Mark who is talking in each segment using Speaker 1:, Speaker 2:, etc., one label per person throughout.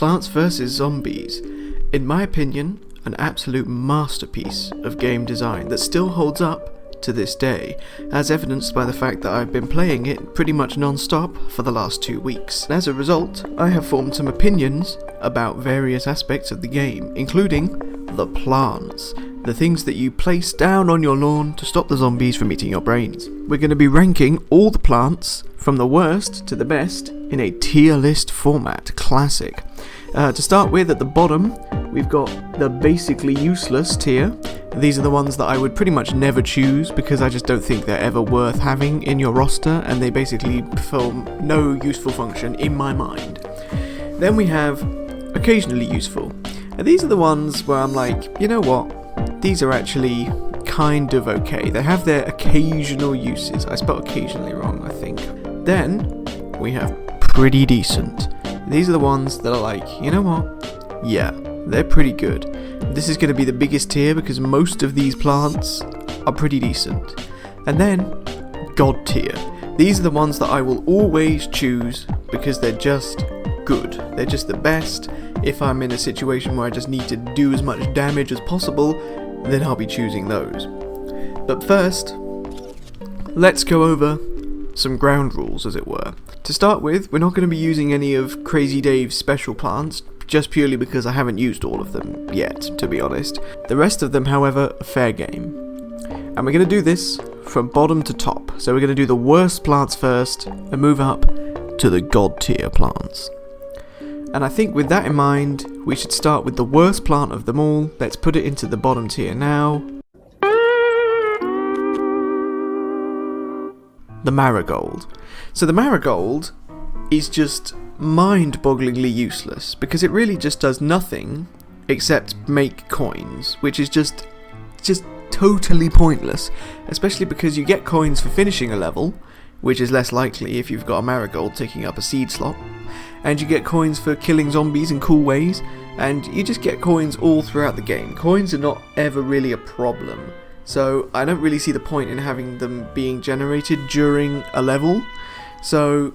Speaker 1: Plants vs. Zombies. In my opinion, an absolute masterpiece of game design that still holds up to this day, as evidenced by the fact that I've been playing it pretty much non-stop for the last 2 weeks. As a result, I have formed some opinions about various aspects of the game, including the plants, the things that you place down on your lawn to stop the zombies from eating your brains. We're going to be ranking all the plants from the worst to the best in a tier list format, classic. To start with, at the bottom, we've got the basically useless tier. These are the ones that I would pretty much never choose because I just don't think they're ever worth having in your roster, and they basically perform no useful function in my mind. Then we have occasionally useful. And these are the ones where I'm like, you know what? These are actually kind of okay. They have their occasional uses. I spelled occasionally wrong, I think. Then we have pretty decent. These are the ones that are like, you know what? Yeah, they're pretty good. This is going to be the biggest tier because most of these plants are pretty decent. And then God tier. These are the ones that I will always choose because they're just good. They're just the best. If I'm in a situation where I just need to do as much damage as possible, then I'll be choosing those. But first, let's go over some ground rules, as it were. To start with, we're not going to be using any of Crazy Dave's special plants, just purely because I haven't used all of them yet, to be honest. The rest of them, however, are fair game. And we're going to do this from bottom to top. So we're going to do the worst plants first, and move up to the God tier plants. And I think with that in mind, we should start with the worst plant of them all. Let's put it into the bottom tier now. The marigold. So the marigold is just mind-bogglingly useless because it really just does nothing except make coins, which is just totally pointless, especially because you get coins for finishing a level, which is less likely if you've got a marigold taking up a seed slot, and you get coins for killing zombies in cool ways, and you just get coins all throughout the game. Coins are not ever really a problem, so I don't really see the point in having them being generated during a level. So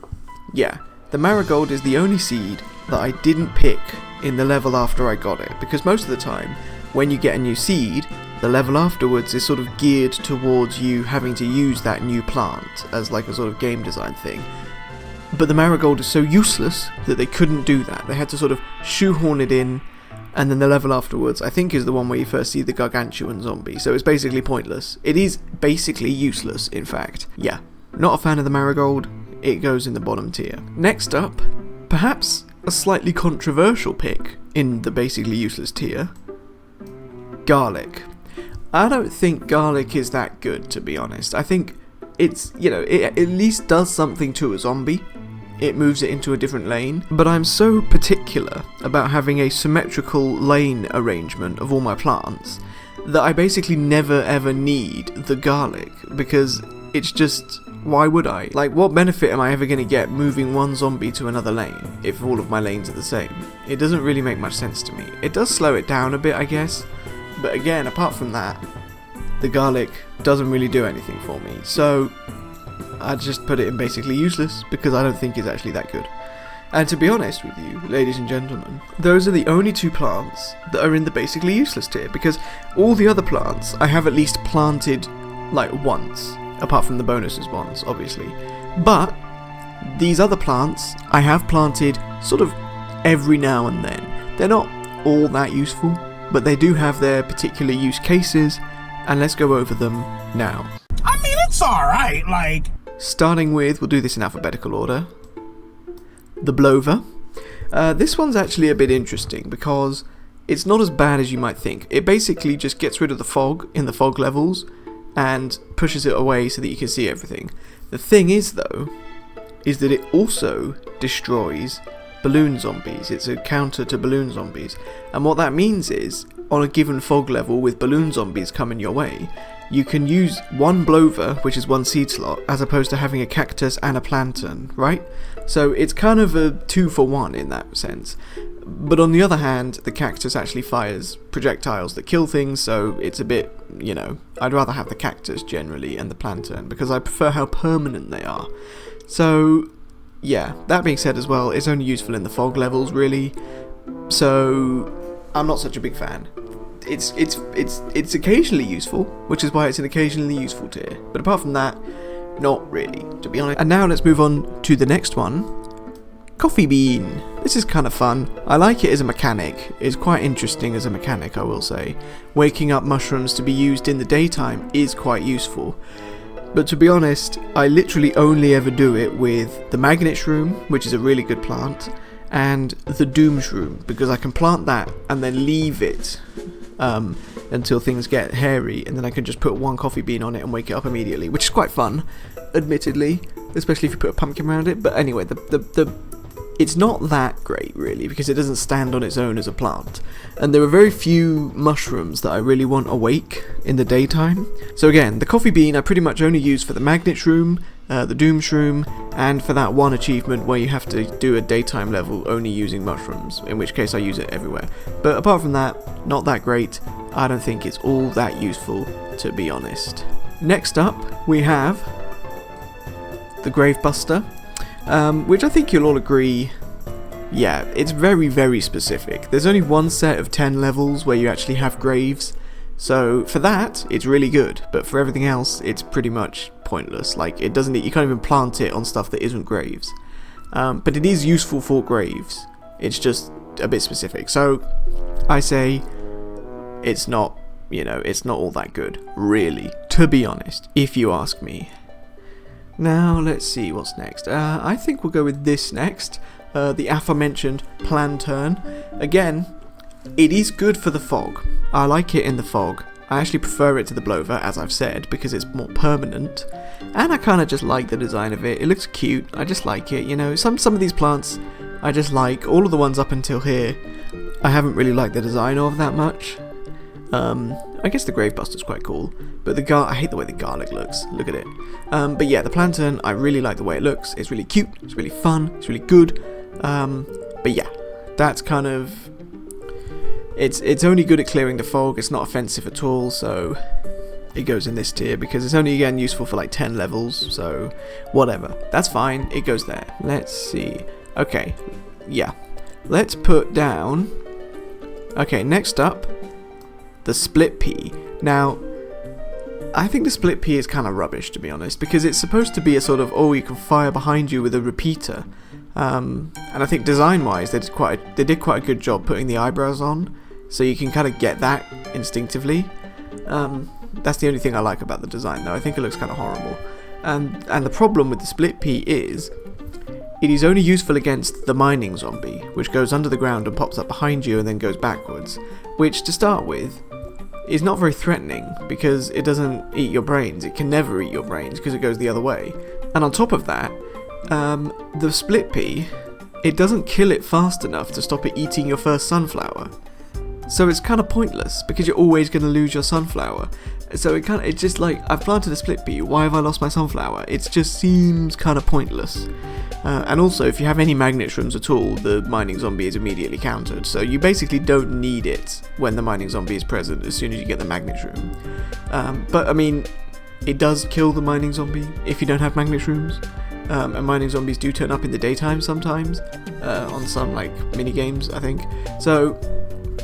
Speaker 1: yeah, the marigold is the only seed that I didn't pick in the level after I got it, because most of the time when you get a new seed, the level afterwards is sort of geared towards you having to use that new plant as like a sort of game design thing. But the marigold is so useless that they couldn't do that. They had to sort of shoehorn it in, and then the level afterwards, I think, is the one where you first see the gargantuan zombie. So it's basically pointless. It is basically useless, in fact. Yeah, not a fan of the marigold. It goes in the bottom tier. Next up, perhaps a slightly controversial pick in the basically useless tier, garlic. I don't think garlic is that good, to be honest. I think it's, you know, it at least does something to a zombie. It moves it into a different lane, but I'm so particular about having a symmetrical lane arrangement of all my plants that I basically never ever need the garlic, because it's just, why would I? Like, what benefit am I ever going to get moving one zombie to another lane if all of my lanes are the same? It doesn't really make much sense to me. It does slow it down a bit, I guess, but again, apart from that, the garlic doesn't really do anything for me, so I just put it in basically useless because I don't think it's actually that good. And to be honest with you, ladies and gentlemen, those are the only two plants that are in the basically useless tier, because all the other plants I have at least planted like once, apart from the bonuses ones, obviously. But these other plants I have planted sort of every now and then. They're not all that useful, but they do have their particular use cases, and let's go over them now.
Speaker 2: I mean, it's alright, like...
Speaker 1: Starting with, we'll do this in alphabetical order, the Blover. This one's actually a bit interesting because it's not as bad as you might think. It basically just gets rid of the fog in the fog levels and pushes it away so that you can see everything. The thing is, though, is that it also destroys balloon zombies. It's a counter to balloon zombies. And what that means is, on a given fog level with balloon zombies coming your way, you can use one Blover, which is one seed slot, as opposed to having a cactus and a plantain, right? So it's kind of a 2-for-1 in that sense. But on the other hand, the cactus actually fires projectiles that kill things, so it's a bit, you know, I'd rather have the cactus generally and the plantain, because I prefer how permanent they are. So, yeah, that being said as well, it's only useful in the fog levels, really. So I'm not such a big fan. It's occasionally useful, which is why it's an occasionally useful tier. But apart from that, not really, to be honest. And now let's move on to the next one. Coffee bean. This is kind of fun. I like it as a mechanic. It's quite interesting as a mechanic, I will say. Waking up mushrooms to be used in the daytime is quite useful. But to be honest, I literally only ever do it with the magnet shroom, which is a really good plant, and the doom shroom, because I can plant that and then leave it until things get hairy, and then I can just put one coffee bean on it and wake it up immediately, which is quite fun, admittedly, especially if you put a pumpkin around it. But anyway, it's not that great really, because it doesn't stand on its own as a plant, and there are very few mushrooms that I really want awake in the daytime. So again, the coffee bean I pretty much only use for the magnet shroom, the doom shroom, and for that one achievement where you have to do a daytime level only using mushrooms, in which case I use it everywhere. But apart from that, not that great. I don't think it's all that useful, to be honest. Next up, we have the Gravebuster, which I think you'll all agree, yeah, it's very, very specific. There's only one set of 10 levels where you actually have graves, so for that, it's really good, but for everything else, it's pretty much pointless. Like, you can't even plant it on stuff that isn't graves. But it is useful for graves. It's just a bit specific. So, I say, it's not all that good, really, to be honest, if you ask me. Now, let's see what's next. I think we'll go with this next, the aforementioned Plantern. Again, it is good for the fog. I like it in the fog. I actually prefer it to the Blover, as I've said, because it's more permanent, and I kind of just like the design of it. It looks cute. I just like it. You know, some of these plants I just like. All of the ones up until here, I haven't really liked the design of that much. I guess the Gravebuster's quite cool, but I hate the way the garlic looks. Look at it. But yeah, the Plantern, I really like the way it looks. It's really cute. It's really fun. It's really good. But yeah, that's kind of. It's only good at clearing the fog. It's not offensive at all, so it goes in this tier because it's only again useful for like 10 levels. So whatever, that's fine. It goes there. Let's see. Okay, yeah. Let's put down. Okay, next up, the Split Pea. Now, I think the Split Pea is kind of rubbish, to be honest, because it's supposed to be a sort of, you can fire behind you with a repeater. And I think design-wise, they did quite a good job putting the eyebrows on, so you can kind of get that instinctively. That's the only thing I like about the design, though. I think it looks kind of horrible. And the problem with the Split Pea is, it is only useful against the mining zombie, which goes under the ground and pops up behind you and then goes backwards, which, to start with, is not very threatening, because it doesn't eat your brains. It can never eat your brains, because it goes the other way. And on top of that, the Split Pea, it doesn't kill it fast enough to stop it eating your first sunflower. So it's kind of pointless, because you're always going to lose your sunflower. So it's just like, I've planted a Split Pea, why have I lost my sunflower? It just seems kind of pointless. And also, if you have any magnet shrooms at all, the mining zombie is immediately countered. So you basically don't need it when the mining zombie is present as soon as you get the magnet shroom. But I mean, it does kill the mining zombie if you don't have magnet shrooms. And mining zombies do turn up in the daytime sometimes, on some like mini games, I think. So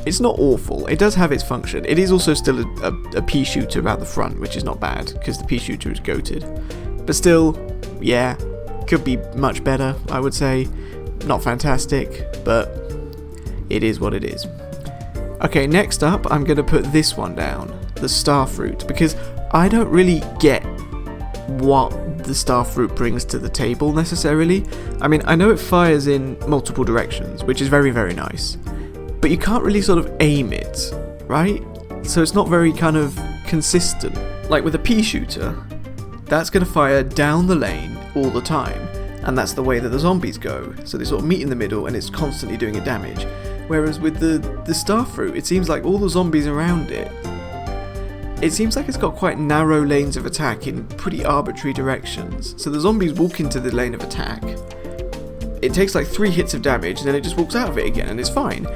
Speaker 1: it's not awful. It does have its function. It is also still a pea shooter at the front, which is not bad because the pea shooter is goated. But still, yeah, could be much better, I would say. Not fantastic, but it is what it is. Okay, next up, I'm going to put this one down, the Starfruit, because I don't really get what the Starfruit brings to the table necessarily. I mean, I know it fires in multiple directions, which is very, very nice, but you can't really sort of aim it, right? So it's not very kind of consistent. Like with a pea shooter, that's going to fire down the lane all the time, and that's the way that the zombies go. So they sort of meet in the middle and it's constantly doing a damage. Whereas with the Starfruit, it seems like all the zombies around it seems like it's got quite narrow lanes of attack in pretty arbitrary directions. So the zombies walk into the lane of attack, it takes like 3 hits of damage, and then it just walks out of it again, and it's fine.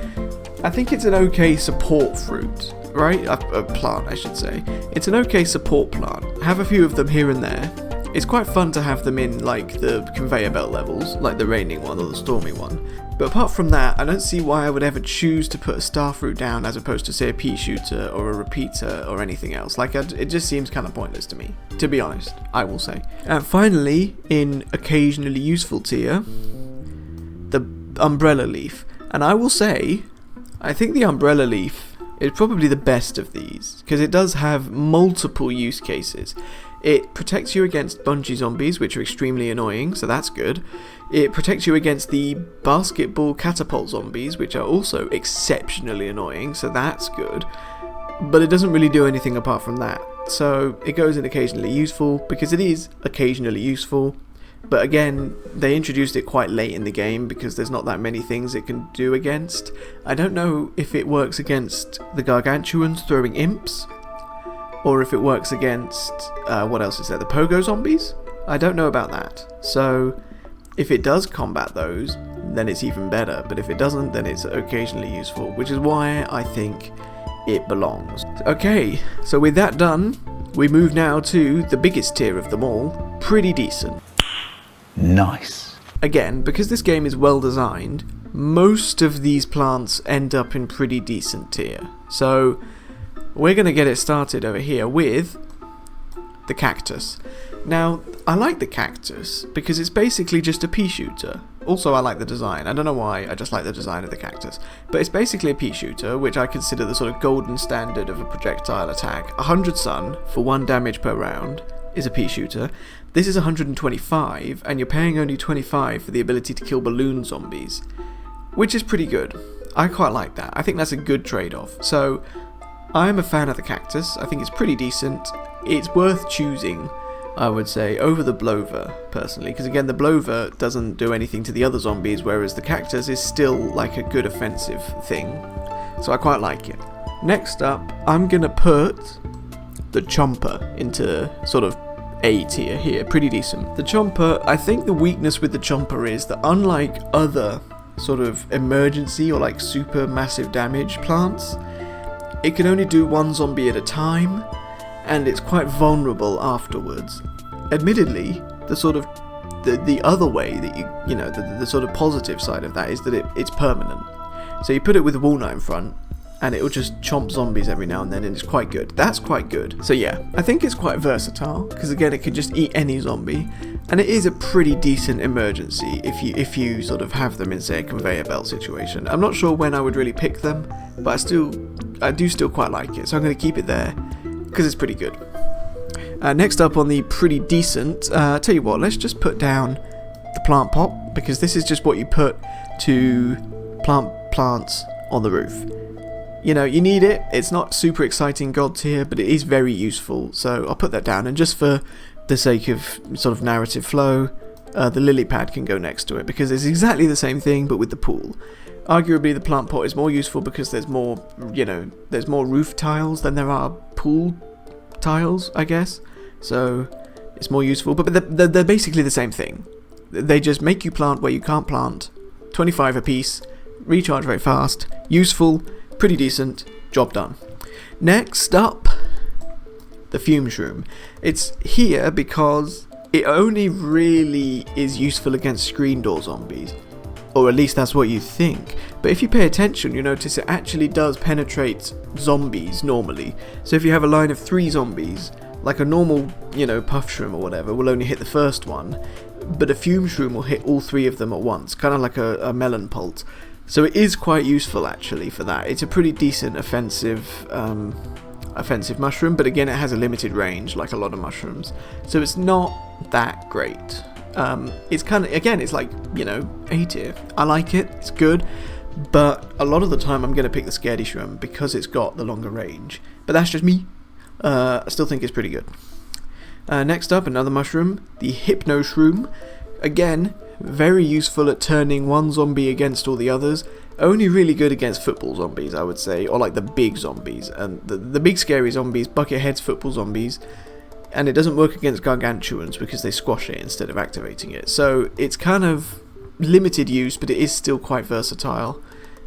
Speaker 1: I think it's an okay support fruit, right? A plant, I should say. It's an okay support plant. Have a few of them here and there, It's quite fun to have them in like the conveyor belt levels, like the raining one or the stormy one. But apart from that, I don't see why I would ever choose to put a starfruit down as opposed to, say, a pea shooter or a repeater or anything else. Like, it just seems kind of pointless to me, to be honest, I will say. And finally, in occasionally useful tier, the umbrella leaf. And I will say, I think the umbrella leaf is probably the best of these, because it does have multiple use cases. It protects you against bungee zombies, which are extremely annoying, so that's good. It protects you against the basketball catapult zombies, which are also exceptionally annoying, so that's good. But it doesn't really do anything apart from that. So it goes in occasionally useful, because it is occasionally useful. But again, they introduced it quite late in the game because there's not that many things it can do against. I don't know if it works against the gargantuans throwing imps, or if it works against, what else is there, the pogo zombies? I don't know about that. So if it does combat those, then it's even better. But if it doesn't, then it's occasionally useful, which is why I think it belongs. Okay, so with that done, we move now to the biggest tier of them all, pretty decent.
Speaker 2: Nice.
Speaker 1: Again, because this game is well designed, most of these plants end up in pretty decent tier. So we're going to get it started over here with the cactus. Now, I like the cactus because it's basically just a pea shooter. Also, I like the design. I don't know why, I just like the design of the cactus. But it's basically a pea shooter, which I consider the sort of golden standard of a projectile attack. 100 sun for 1 damage per round is a pea shooter. This is 125, and you're paying only 25 for the ability to kill balloon zombies, which is pretty good. I quite like that. I think that's a good trade-off. So I'm a fan of the cactus. I think it's pretty decent. It's worth choosing, I would say, over the blover, personally, because again, the blover doesn't do anything to the other zombies, whereas the cactus is still like a good offensive thing. So I quite like it. Next up, I'm gonna put the chomper into sort of A tier here, pretty decent. The chomper, I think the weakness with the chomper is that unlike other sort of emergency or like super massive damage plants, it can only do 1 zombie at a time, and it's quite vulnerable afterwards. Admittedly, the sort of the other way that you know, the sort of positive side of that is that it's permanent. So you put it with a walnut in front, and it will just chomp zombies every now and then, and it's quite good. That's quite good. So yeah, I think it's quite versatile, because again, it can just eat any zombie, and it is a pretty decent emergency if you sort of have them in, say, a conveyor belt situation. I'm not sure when I would really pick them, but I do still quite like it, so I'm going to keep it there, because it's pretty good. Next up on the pretty decent, tell you what, let's just put down the plant pot, because this is just what you put to plant plants on the roof. You know, you need it. It's not super exciting god tier, but it is very useful, so I'll put that down. And just for the sake of sort of narrative flow, the lily pad can go next to it, because it's exactly the same thing, but with the pool. Arguably, the plant pot is more useful because there's more, you know, there's more roof tiles than there are pool tiles, I guess. So it's more useful, but they're basically the same thing. They just make you plant where you can't plant. 25 a piece, recharge very fast, useful, pretty decent, job done. Next up, the fume shroom. It's here because it only really is useful against screen door zombies. Or at least that's what you think. But if you pay attention, you notice it actually does penetrate zombies normally. So if you have a line of 3 zombies, like a normal, you know, puff shroom or whatever will only hit the first one, but a fume shroom will hit all 3 of them at once, kind of like a melon pult. So it is quite useful actually for that. It's a pretty decent offensive mushroom, but again, it has a limited range like a lot of mushrooms. So it's not that great. It's kind of, again, it's like, you know, A tier. I like it, it's good, but a lot of the time I'm going to pick the Scaredy Shroom because it's got the longer range. But that's just me. I still think it's pretty good. Next up, another mushroom, the Hypno Shroom. Again, very useful at turning one zombie against all the others. Only really good against football zombies, I would say, or like the big zombies. And the big scary zombies, Buckethead's football zombies. And it doesn't work against gargantuans because they squash it instead of activating it. So it's kind of limited use, but it is still quite versatile.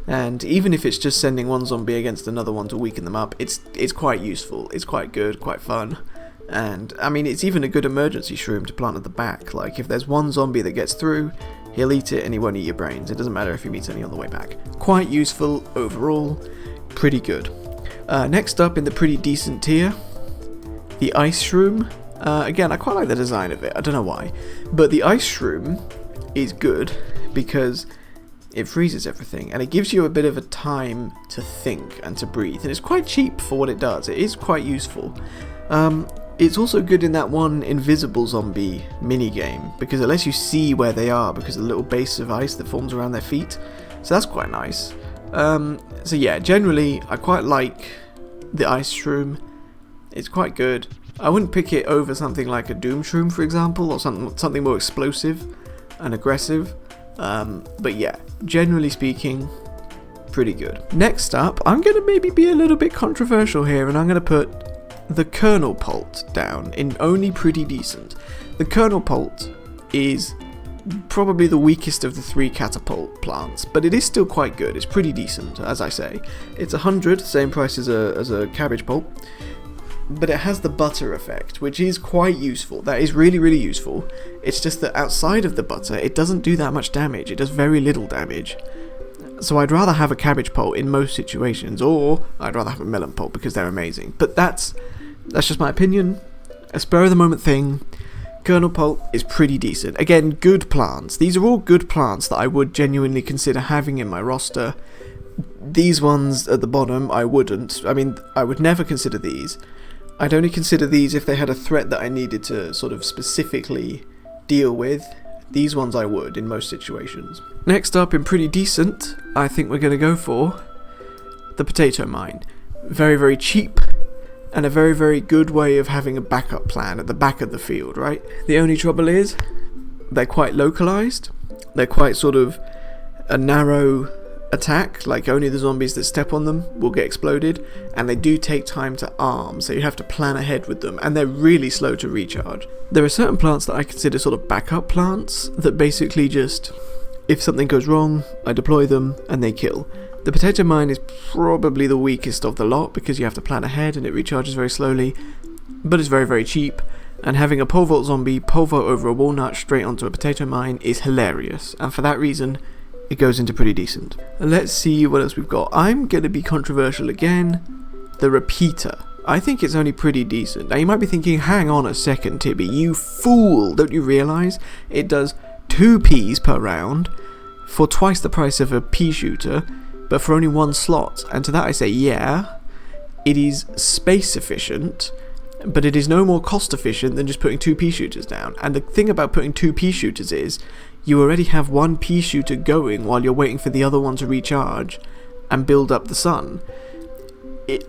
Speaker 1: And even if it's just sending one zombie against another one to weaken them up, it's quite useful. It's quite good, quite fun. And I mean, it's even a good emergency shroom to plant at the back. Like, if there's one zombie that gets through, he'll eat it and he won't eat your brains. It doesn't matter if he meets any on the way back. Quite useful overall, pretty good. Next up in the pretty decent tier, the ice shroom. Again, I quite like the design of it, I don't know why. But the ice shroom is good because it freezes everything and it gives you a bit of a time to think and to breathe. And it's quite cheap for what it does. It is quite useful. It's also good in that one invisible zombie minigame because it lets you see where they are because of the little base of ice that forms around their feet. So that's quite nice. So yeah, generally I quite like the ice shroom. It's quite good. I wouldn't pick it over something like a Doom shroom, for example, or something more explosive and aggressive. But yeah, generally speaking, pretty good. Next up, I'm going to maybe be a little bit controversial here, and I'm going to put the Kernel Pult down in only pretty decent. The Kernel Pult is probably the weakest of the 3 catapult plants, but it is still quite good. It's pretty decent, as I say. It's 100, same price as a cabbage pulp, but it has the butter effect, which is quite useful. That is really, really useful. It's just that outside of the butter, it doesn't do that much damage. It does very little damage. So I'd rather have a cabbage pulp in most situations, or I'd rather have a melon pulp because they're amazing. But that's just my opinion. A spur of the moment thing. Kernel pulp is pretty decent. Again, good plants. These are all good plants that I would genuinely consider having in my roster. These ones at the bottom, I wouldn't. I mean, I would never consider these. I'd only consider these if they had a threat that I needed to sort of specifically deal with. These ones I would in most situations. Next up in pretty decent, I think we're going to go for the potato mine. Very, very cheap and a very, very good way of having a backup plan at the back of the field, right? The only trouble is they're quite localized. They're quite sort of a narrow attack, like only the zombies that step on them will get exploded, and they do take time to arm, so you have to plan ahead with them, and they're really slow to recharge. There are certain plants that I consider sort of backup plants that basically just, if something goes wrong, I deploy them and they kill. The potato mine is probably the weakest of the lot because you have to plan ahead and it recharges very slowly, but it's very, very cheap, and having a pole vault zombie pole vault over a walnut straight onto a potato mine is hilarious, and for that reason it goes into pretty decent. Let's see what else we've got. I'm going to be controversial again. The repeater. I think it's only pretty decent. Now you might be thinking, hang on a second, Tibby, you fool! Don't you realise it does 2 Ps per round for twice the price of a pea shooter, but for only 1 slot? And to that I say, yeah, it is space efficient, but it is no more cost efficient than just putting 2 pea shooters down. And the thing about putting 2 pea shooters is, you already have 1 pea shooter going while you're waiting for the other one to recharge and build up the sun.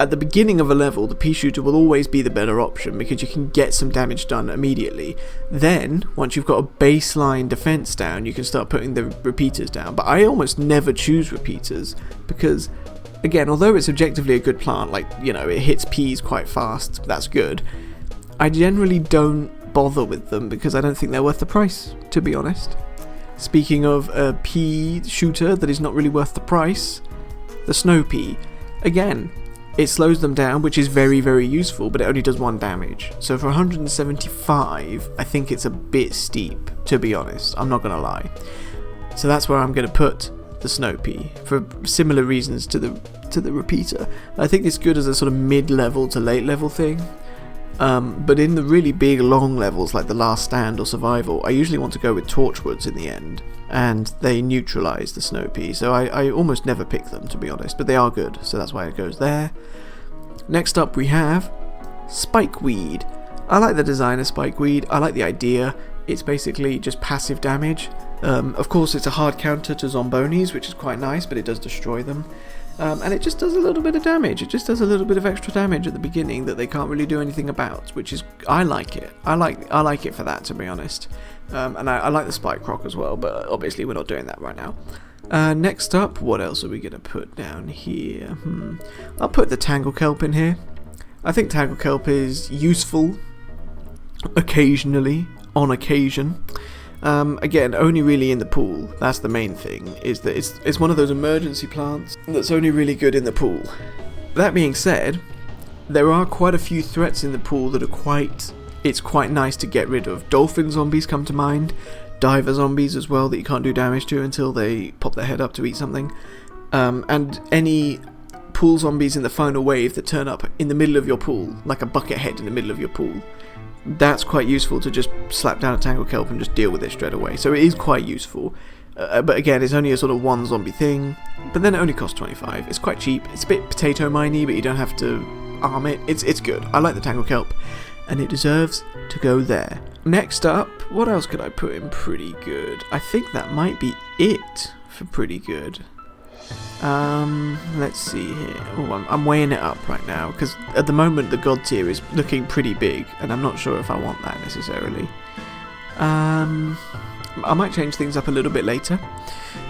Speaker 1: At the beginning of a level, the pea shooter will always be the better option because you can get some damage done immediately. Then, once you've got a baseline defense down, you can start putting the repeaters down. But I almost never choose repeaters because, again, although it's objectively a good plant, like, you know, it hits peas quite fast, that's good, I generally don't bother with them because I don't think they're worth the price, to be honest. Speaking of a pea shooter that is not really worth the price, the snow pea. Again, it slows them down, which is very, very useful, but it only does 1 damage. So for 175, I think it's a bit steep, to be honest. I'm not going to lie. So that's where I'm going to put the snow pea, for similar reasons to the repeater. I think it's good as a sort of mid-level to late-level thing. But in the really big long levels like the Last Stand or Survival, I usually want to go with Torchwoods in the end, and they neutralise the snow pea, so I almost never pick them, to be honest, but they are good, so that's why it goes there. Next up we have Spikeweed. I like the design of Spikeweed, I like the idea. It's basically just passive damage. Of course it's a hard counter to Zombonis, which is quite nice, but it does destroy them. And it just does a little bit of damage. It just does a little bit of extra damage at the beginning that they can't really do anything about, which is, I like it. I like it for that, to be honest. And I like the Spike Croc as well, but obviously we're not doing that right now. Next up, what else are we going to put down here? I'll put the Tangle Kelp in here. I think Tangle Kelp is useful occasionally, on occasion. Again, only really in the pool. That's the main thing, is that it's one of those emergency plants that's only really good in the pool. That being said, there are quite a few threats in the pool that are it's quite nice to get rid of. Dolphin zombies come to mind, diver zombies as well that you can't do damage to until they pop their head up to eat something, and any pool zombies in the final wave that turn up in the middle of your pool, like a bucket head in the middle of your pool. That's quite useful to just slap down a Tangle Kelp and just deal with it straight away. So it is quite useful. But again, it's only a sort of one zombie thing. But then it only costs 25. It's quite cheap. It's a bit potato miney, but you don't have to arm it. It's good. I like the Tangle Kelp, and it deserves to go there. Next up, what else could I put in pretty good? I think that might be it for pretty good. Let's see here. Oh, I'm weighing it up right now, because at the moment the God tier is looking pretty big, and I'm not sure if I want that necessarily. I might change things up a little bit later,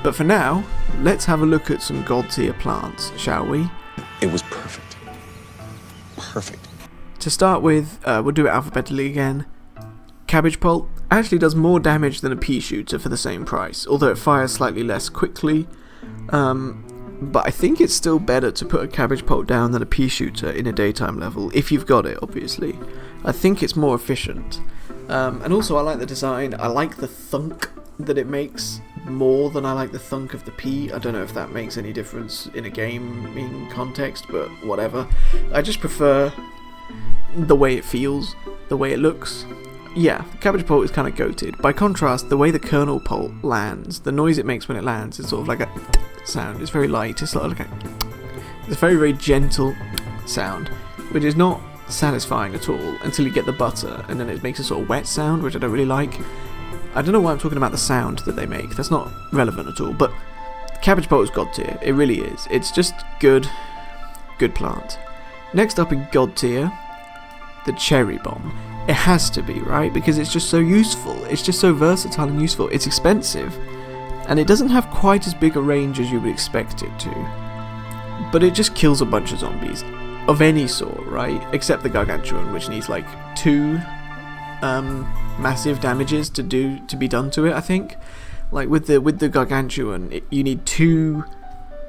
Speaker 1: but for now, let's have a look at some God tier plants, shall we?
Speaker 2: It was perfect. Perfect.
Speaker 1: To start with, we'll do it alphabetically again. Cabbage Pulp actually does more damage than a pea shooter for the same price, although it fires slightly less quickly. But I think it's still better to put a Cabbage Pulp down than a pea shooter in a daytime level, if you've got it, obviously. I think it's more efficient. And also I like the design. I like the thunk that it makes more than I like the thunk of the pea. I don't know if that makes any difference in a gaming context, but whatever. I just prefer the way it feels, the way it looks. Yeah, Cabbage Pulp is kind of goated. By contrast, the way the Kernel Pulp lands, the noise it makes when it lands, is sort of like a sound. It's very light. It's sort of like it's a very, very gentle sound, which is not satisfying at all until you get the butter, and then it makes a sort of wet sound, which I don't really like. I don't know why I'm talking about the sound that they make. That's not relevant at all. But Cabbage Pulp is God tier. It really is. It's just good plant. Next up in God tier, the Cherry Bomb. It has to be, right? Because it's just so useful. It's just so versatile and useful. It's expensive, and it doesn't have quite as big a range as you would expect it to. But it just kills a bunch of zombies of any sort, right? Except the Gargantuan, which needs like 2 massive damages to be done to it, I think. Like with the Gargantuan, you need 2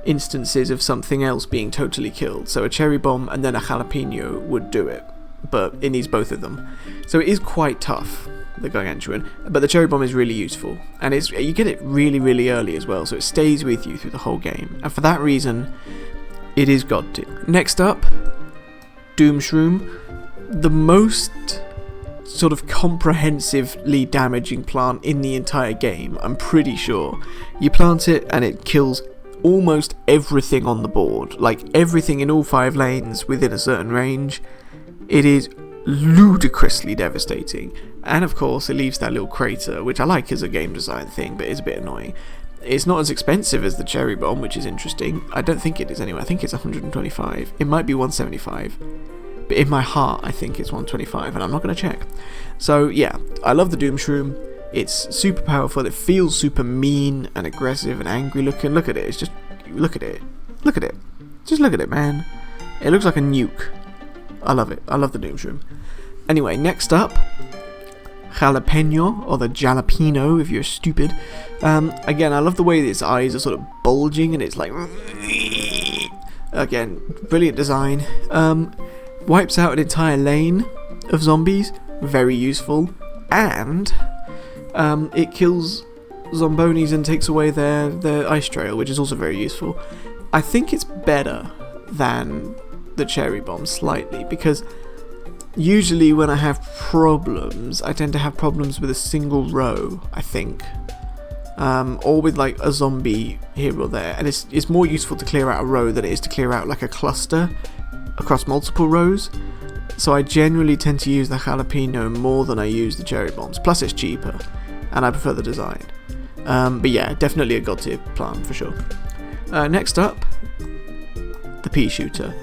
Speaker 1: instances of something else being totally killed. So a Cherry Bomb and then a Jalapeno would do it, but it needs both of them. So it is quite tough, the Gargantuan, but the Cherry Bomb is really useful, and you get it really, really early as well, so it stays with you through the whole game, and for that reason, it is God tier. Next up, Doom Shroom, the most sort of comprehensively damaging plant in the entire game, I'm pretty sure. You plant it and it kills almost everything on the board, like everything in all 5 lanes within a certain range. It is ludicrously devastating, and of course it leaves that little crater, which I like as a game design thing, but it's a bit annoying. It's not as expensive as the Cherry Bomb, which is interesting. I don't think it is anyway. I think it's 125. It might be 175, but in my heart I think it's 125, and I'm not going to check. So yeah, I love the Doom Shroom. It's super powerful. It feels super mean and aggressive and angry looking. Look at it. It's just, look at it. Look at it. Just look at it, man. It looks like a nuke. I love it. I love the Doom Shroom. Anyway, next up, Jalapeno, or the Jalapeno if you're stupid. Again, I love the way its eyes are sort of bulging and it's like, again, brilliant design. Wipes out an entire lane of zombies, very useful, and it kills Zombonis and takes away their ice trail, which is also very useful. I think it's better than the Cherry Bomb slightly, because usually when I have problems, I tend to have problems with a single row, I think. Or with like a zombie here or there, and it's more useful to clear out a row than it is to clear out like a cluster across multiple rows. So I generally tend to use the Jalapeno more than I use the Cherry Bombs, plus it's cheaper, and I prefer the design. But yeah, definitely a God tier plant for sure. Next up, the Pea Shooter.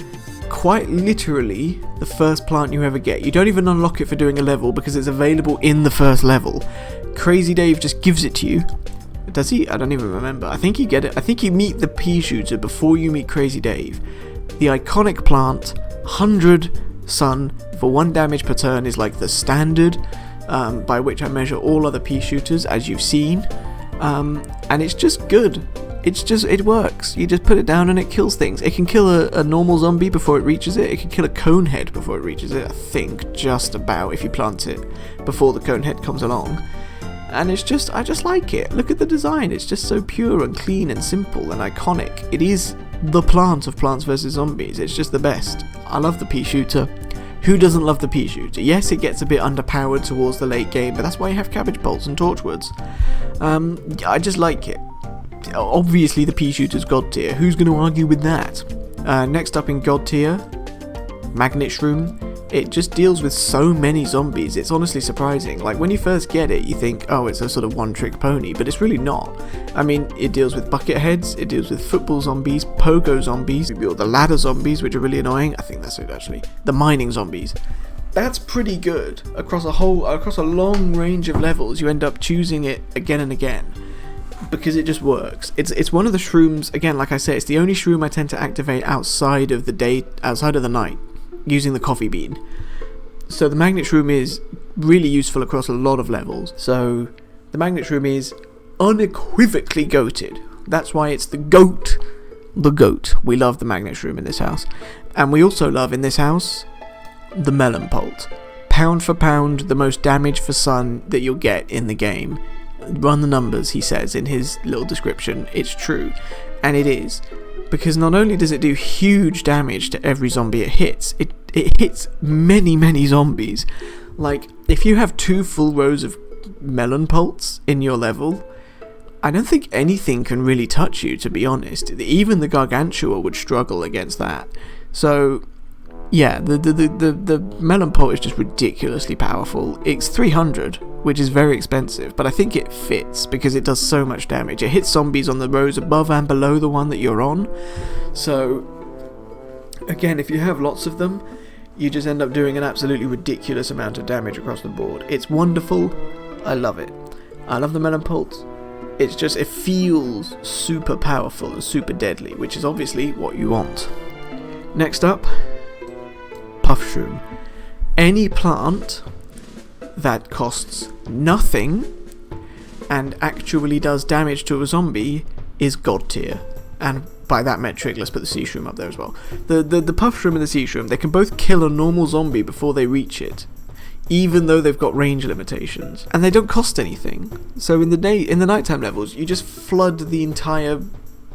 Speaker 1: Quite literally the first plant you ever get. You don't even unlock it for doing a level because it's available in the first level. Crazy Dave just gives it to you. Does he? I don't even remember. I think you get it. I think you meet the Pea Shooter before you meet Crazy Dave. The iconic plant, 100 sun for 1 damage per turn, is like the standard by which I measure all other Pea Shooters, as you've seen. And it's just good. it works. You just put it down and it kills things. It can kill a normal zombie before it reaches it. It can kill a cone head before it reaches it, I think, just about, if you plant it before the cone head comes along. And it's just, I just like it. Look at the design. It's just so pure and clean and simple and iconic. It is the plant of Plants vs. Zombies. It's just the best. I love the pea shooter. Who doesn't love the pea shooter? Yes, it gets a bit underpowered towards the late game, but that's why you have cabbage bolts and torchwoods. I just like it. Obviously, the pea shooter's god tier. Who's going to argue with that? Next up in god tier, Magnet Shroom. It just deals with so many zombies, it's honestly surprising. Like, when you first get it, you think, oh, it's a sort of one-trick pony, but it's really not. I mean, it deals with bucket heads, it deals with football zombies, pogo zombies, or the ladder zombies, which are really annoying. I think that's it, actually. The mining zombies. That's pretty good. Across a long range of levels, you end up choosing it again and again, because it just works. It's one of the shrooms, again, like I say, it's the only shroom I tend to activate outside of the night, using the coffee bean. So the magnet shroom is really useful across a lot of levels. So the magnet shroom is unequivocally goated. That's why it's the goat. The goat. We love the magnet shroom in this house. And we also love in this house the melon pult. Pound for pound, the most damage for sun that you'll get in the game. Run the numbers, he says in his little description. It's true. And it is. Because not only does it do huge damage to every zombie it hits, it hits many zombies. Like, if you have 2 full rows of melon pults in your level, I don't think anything can really touch you, to be honest. Even the Gargantua would struggle against that. So, yeah, the melon pult is just ridiculously powerful. It's 300, which is very expensive, but I think it fits because it does so much damage. It hits zombies on the rows above and below the one that you're on. So, again, if you have lots of them, you just end up doing an absolutely ridiculous amount of damage across the board. It's wonderful. I love it. I love the melon pult. It's just, it feels super powerful and super deadly, which is obviously what you want. Next up, Puff Shroom. Any plant that costs nothing and actually does damage to a zombie is god tier. And by that metric, let's put the sea shroom up there as well. The puff shroom and the sea shroom, they can both kill a normal zombie before they reach it, even though they've got range limitations, and they don't cost anything. So in the nighttime levels, you just flood the entire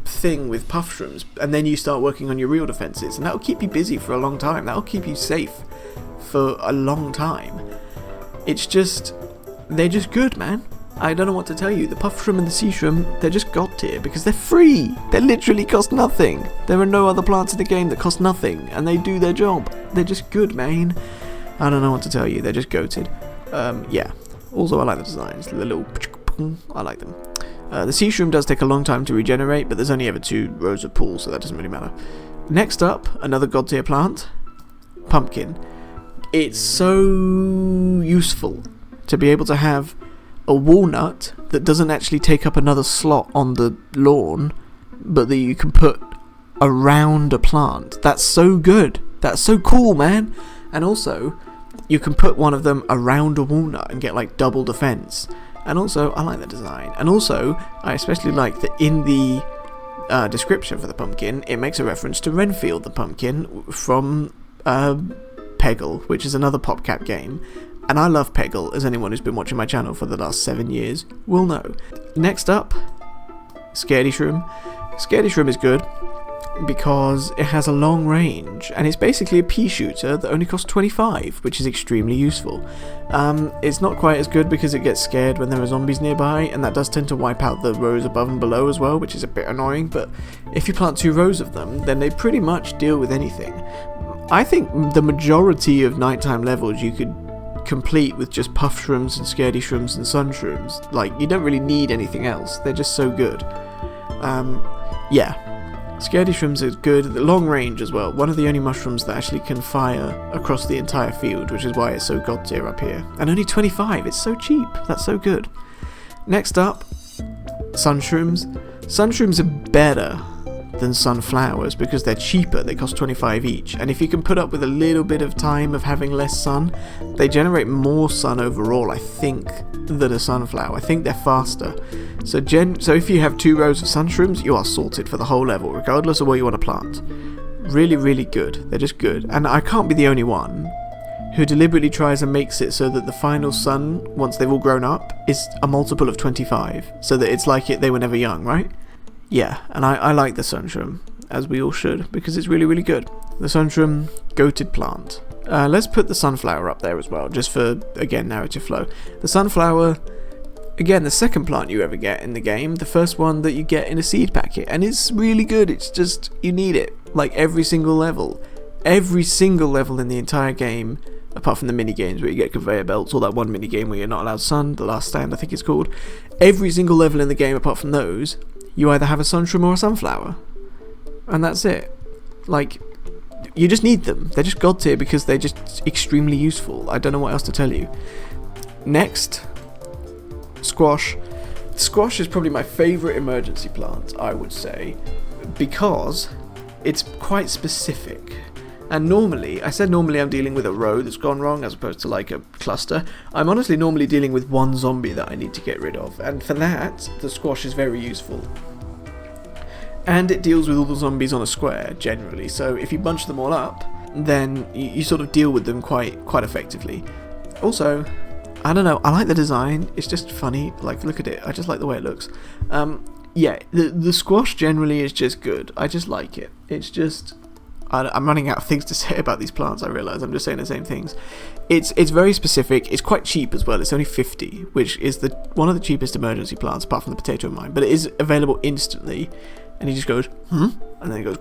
Speaker 1: thing with puff shrooms, and then you start working on your real defenses, and that'll keep you busy for a long time. That'll keep you safe for a long time. It's just, they're just good, man. I don't know what to tell you. The puff shroom and the sea shroom, they're just god tier because they're free. They literally cost nothing. There are no other plants in the game that cost nothing, and they do their job. They're just good, man. I don't know what to tell you. They're just goated. Yeah. Also, I like the designs. The little, I like them. The sea shroom does take a long time to regenerate, but there's only ever 2 rows of pools, so that doesn't really matter. Next up, another god tier plant, pumpkin. It's so useful to be able to have a walnut that doesn't actually take up another slot on the lawn, but that you can put around a plant. That's so good. That's so cool, man. And also, you can put one of them around a walnut and get like double defense. And also, I like the design. And also, I especially like that in the description for the pumpkin, it makes a reference to Renfield the pumpkin from Peggle, which is another PopCap game. And I love Peggle, as anyone who's been watching my channel for the last 7 years will know. Next up, Scaredy Shroom. Scaredy Shroom is good because it has a long range, and it's basically a pea shooter that only costs 25, which is extremely useful. It's not quite as good because it gets scared when there are zombies nearby, and that does tend to wipe out the rows above and below as well, which is a bit annoying, but if you plant 2 rows of them, then they pretty much deal with anything. I think the majority of nighttime levels you could complete with just puff shrooms and scaredy shrooms and sun shrooms. Like, you don't really need anything else. They're just so good. Yeah. Scaredy shrooms are good. The long range as well. One of the only mushrooms that actually can fire across the entire field, which is why it's so god tier up here. And only 25. It's so cheap. That's so good. Next up, sun shrooms. Sun shrooms are better than sunflowers because they're cheaper. They cost 25 each, and if you can put up with a little bit of time of having less sun, they generate more sun overall, I think, than a sunflower. I think they're faster. So if you have 2 rows of sunshrooms, you are sorted for the whole level, regardless of what you want to plant. Really, really good. They're just good. And I can't be the only one who deliberately tries and makes it so that the final sun, once they've all grown up, is a multiple of 25, so that it's like they were never young, right? Yeah, and I like the sunshroom, as we all should, because it's really, really good. The sunshroom, goated plant. Let's put the sunflower up there as well, just for, again, narrative flow. The sunflower, again, the second plant you ever get in the game, the first one that you get in a seed packet, and it's really good. It's just, you need it, like every single level. Every single level in the entire game, apart from the mini games where you get conveyor belts, or that one mini game where you're not allowed sun, The Last Stand I think it's called. Every single level in the game apart from those, you either have a sunshroom or a sunflower, and that's it. Like, you just need them. They're just god tier because they're just extremely useful. I don't know what else to tell you. Next, squash. Squash is probably my favourite emergency plant, I would say, because it's quite specific. And normally I'm dealing with a row that's gone wrong as opposed to like a cluster. I'm honestly normally dealing with one zombie that I need to get rid of, and for that, the squash is very useful. And it deals with all the zombies on a square, generally, so if you bunch them all up, then you sort of deal with them quite effectively. Also, I don't know, I like the design, it's just funny, like, look at it, I just like the way it looks. Yeah, the squash generally is just good, I just like it. It's just... I'm running out of things to say about these plants, I realise. I'm just saying the same things. It's very specific. It's quite cheap as well. It's only 50, which is one of the cheapest emergency plants, apart from the potato mine. But it is available instantly. And he just goes, and then he goes,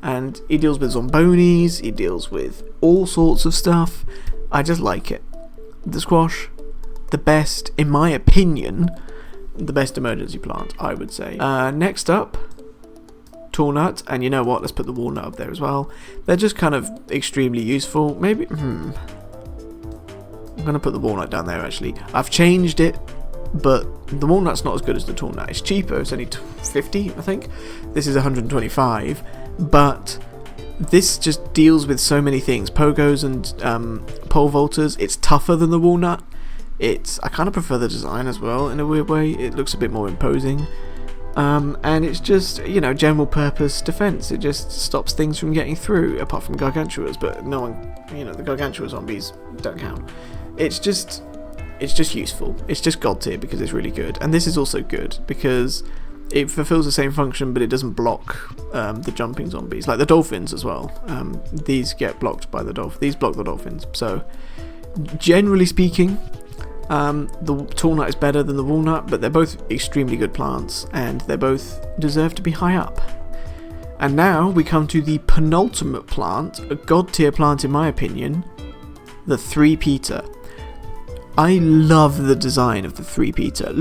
Speaker 1: and he deals with zombonis. He deals with all sorts of stuff. I just like it. The squash, the best, in my opinion, the best emergency plant, I would say. Next up, tall nut, and you know what, let's put the walnut up there as well. They're just kind of extremely useful. Maybe I'm gonna put the walnut down there. Actually, I've changed it, but the walnut's not as good as the tall nut. It's cheaper, it's only 50 I think. This is 125, but this just deals with so many things. Pogos and pole vaulters. It's tougher than the walnut. I kind of prefer the design as well in a weird way. It looks a bit more imposing. And it's just, general purpose defense. It just stops things from getting through, apart from gargantuas, but no one, the gargantua zombies don't count. It's just useful. It's just god tier because it's really good. And this is also good because it fulfills the same function, but it doesn't block the jumping zombies, like the dolphins as well. These get blocked by the dolphins. These block the dolphins. So, generally speaking, the tall nut is better than the walnut, but they're both extremely good plants, and they both deserve to be high up. And now we come to the penultimate plant, a god tier plant in my opinion, the three-peater. I love the design of the three-peater.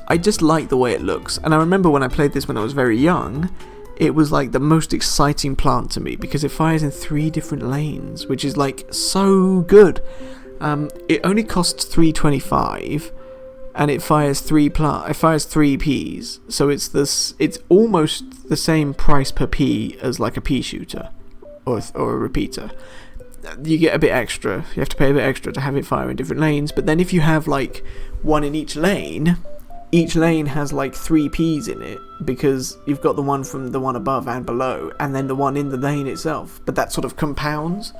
Speaker 1: I just like the way it looks, and I remember when I played this when I was very young, it was like the most exciting plant to me because it fires in 3 different lanes, which is like so good. It only costs $3.25, and it fires 3 peas. So it's almost the same price per pea as like a pea shooter or a repeater. You get a bit extra. You have to pay a bit extra to have it fire in different lanes. But then if you have like one in each lane has like 3 peas in it because you've got the one from the one above and below, and then the one in the lane itself. But that sort of compounds.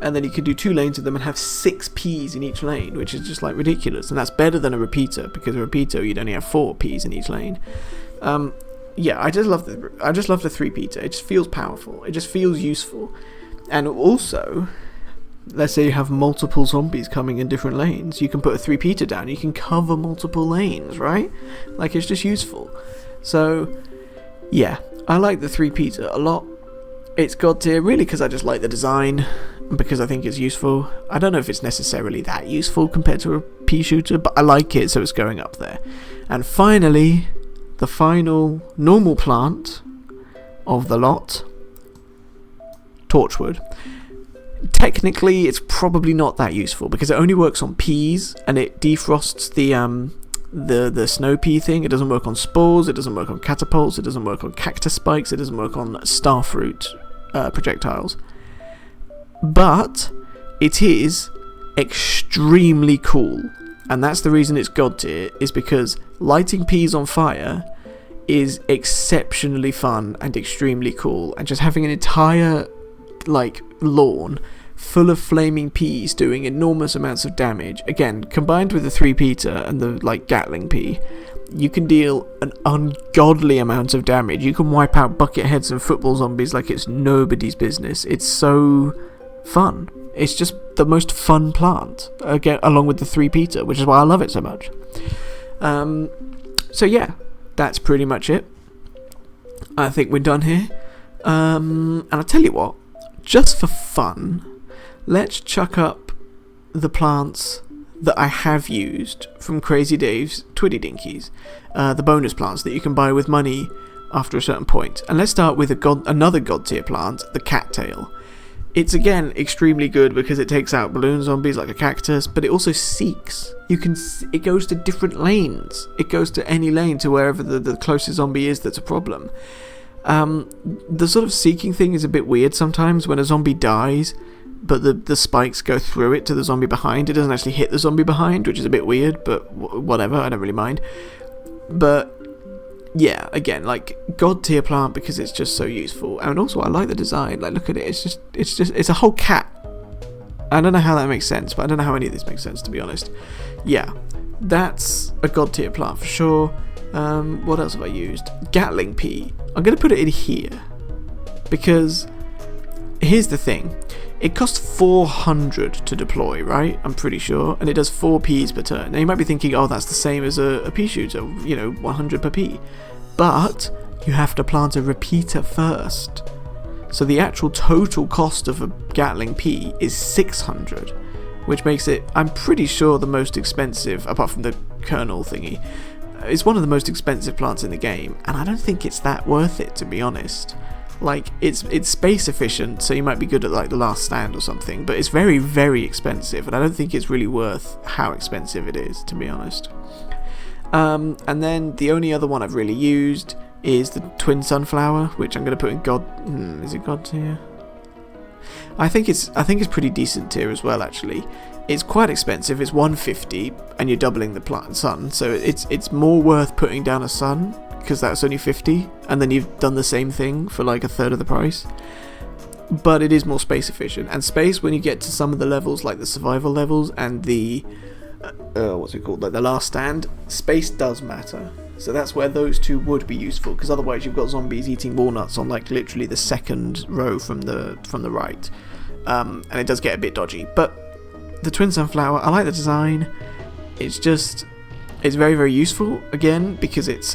Speaker 1: And then you can do 2 lanes of them and have 6 peas in each lane, which is just like ridiculous. And that's better than a repeater, because a repeater you'd only have 4 peas in each lane. Yeah, I just love the three-peater. It just feels powerful. It just feels useful. And also, let's say you have multiple zombies coming in different lanes, you can put a three-peater down. You can cover multiple lanes, right? Like, it's just useful. So, yeah, I like the three-peater a lot. It's god tier, really, because I just like the design, because I think it's useful. I don't know if it's necessarily that useful compared to a pea shooter, but I like it, so it's going up there. And finally, the final normal plant of the lot, torchwood. Technically, it's probably not that useful, because it only works on peas, and it defrosts the snow pea thing. It doesn't work on spores, it doesn't work on catapults, it doesn't work on cactus spikes, it doesn't work on starfruit projectiles. But it is extremely cool, and that's the reason it's god tier, is because lighting peas on fire is exceptionally fun and extremely cool, and just having an entire like lawn full of flaming peas doing enormous amounts of damage, again combined with the 3-peter and the like Gatling pea, you can deal an ungodly amount of damage. You can wipe out bucket heads and football zombies like it's nobody's business. It's so fun. It's just the most fun plant, again along with the 3-peter, which is why I love it so much. So yeah, that's pretty much it. I think we're done here. And I'll tell you what, just for fun, let's chuck up the plants that I have used from Crazy Dave's Twiddy Dinkies, the bonus plants that you can buy with money after a certain point. And let's start with another god tier plant, the cattail. It's again extremely good because it takes out balloon zombies like a cactus, but it also seeks. It goes to different lanes. It goes to any lane to wherever the closest zombie is that's a problem. The sort of seeking thing is a bit weird sometimes when a zombie dies, but the spikes go through it to the zombie behind. It doesn't actually hit the zombie behind, which is a bit weird, but whatever, I don't really mind. But yeah, again, like god tier plant because it's just so useful, and also I like the design. Like, look at it. It's a whole cat. I don't know how that makes sense, but I don't know how any of this makes sense, to be honest. Yeah, that's a god tier plant for sure. What else have I used? Gatling pea. I'm going to put it in here because here's the thing. It costs 400 to deploy, right? I'm pretty sure. And it does 4 peas per turn. Now you might be thinking, oh, that's the same as a pea shooter, 100 per pea. But you have to plant a repeater first. So the actual total cost of a Gatling pea is 600, which makes it, I'm pretty sure, the most expensive, apart from the kernel thingy. It's one of the most expensive plants in the game, and I don't think it's that worth it, to be honest. Like, it's space efficient, so you might be good at like the last stand or something, but it's very, very expensive, and I don't think it's really worth how expensive it is, to be honest. And then the only other one I've really used is the twin sunflower, which I'm going to put in god. Is it god tier? I think it's pretty decent tier as well, actually. It's quite expensive. It's 150, and you're doubling the sun, so it's more worth putting down a sun, because that's only 50, and then you've done the same thing for like a third of the price. But it is more space efficient, and space, when you get to some of the levels, like the survival levels and the what's it called, like the last stand, space does matter. So that's where those two would be useful, because otherwise you've got zombies eating walnuts on like literally the second row from the right, and it does get a bit dodgy. But the twin sunflower, I like the design. It's very, very useful, again, because it's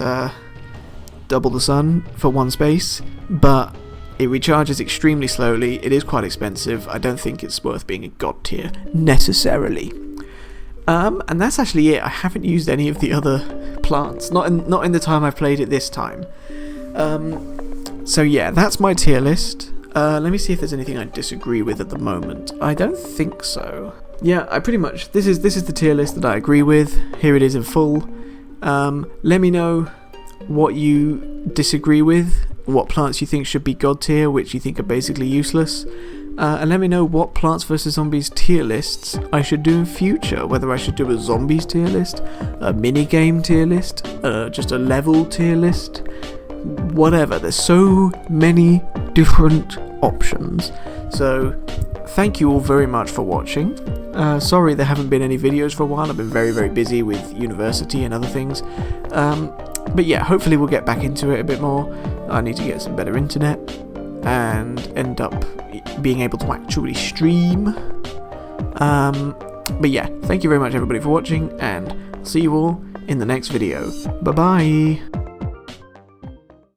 Speaker 1: double the sun for one space, but it recharges extremely slowly. It is quite expensive. I don't think it's worth being a god tier necessarily. And that's actually it. I haven't used any of the other plants, not in the time I've played it this time. So yeah, that's my tier list. Let me see if there's anything I disagree with at the moment. I don't think so. Yeah, I pretty much, this is the tier list that I agree with. Here it is in full. Let me know what you disagree with, what plants you think should be god tier, which you think are basically useless. And let me know what Plants vs Zombies tier lists I should do in future, whether I should do a zombies tier list, a minigame tier list, just a level tier list, whatever. There's so many different options. So thank you all very much for watching. Sorry there haven't been any videos for a while. I've been very, very busy with university and other things. But yeah, hopefully we'll get back into it a bit more. I need to get some better internet and end up being able to actually stream. But yeah, thank you very much everybody for watching, and I'll see you all in the next video. Bye bye.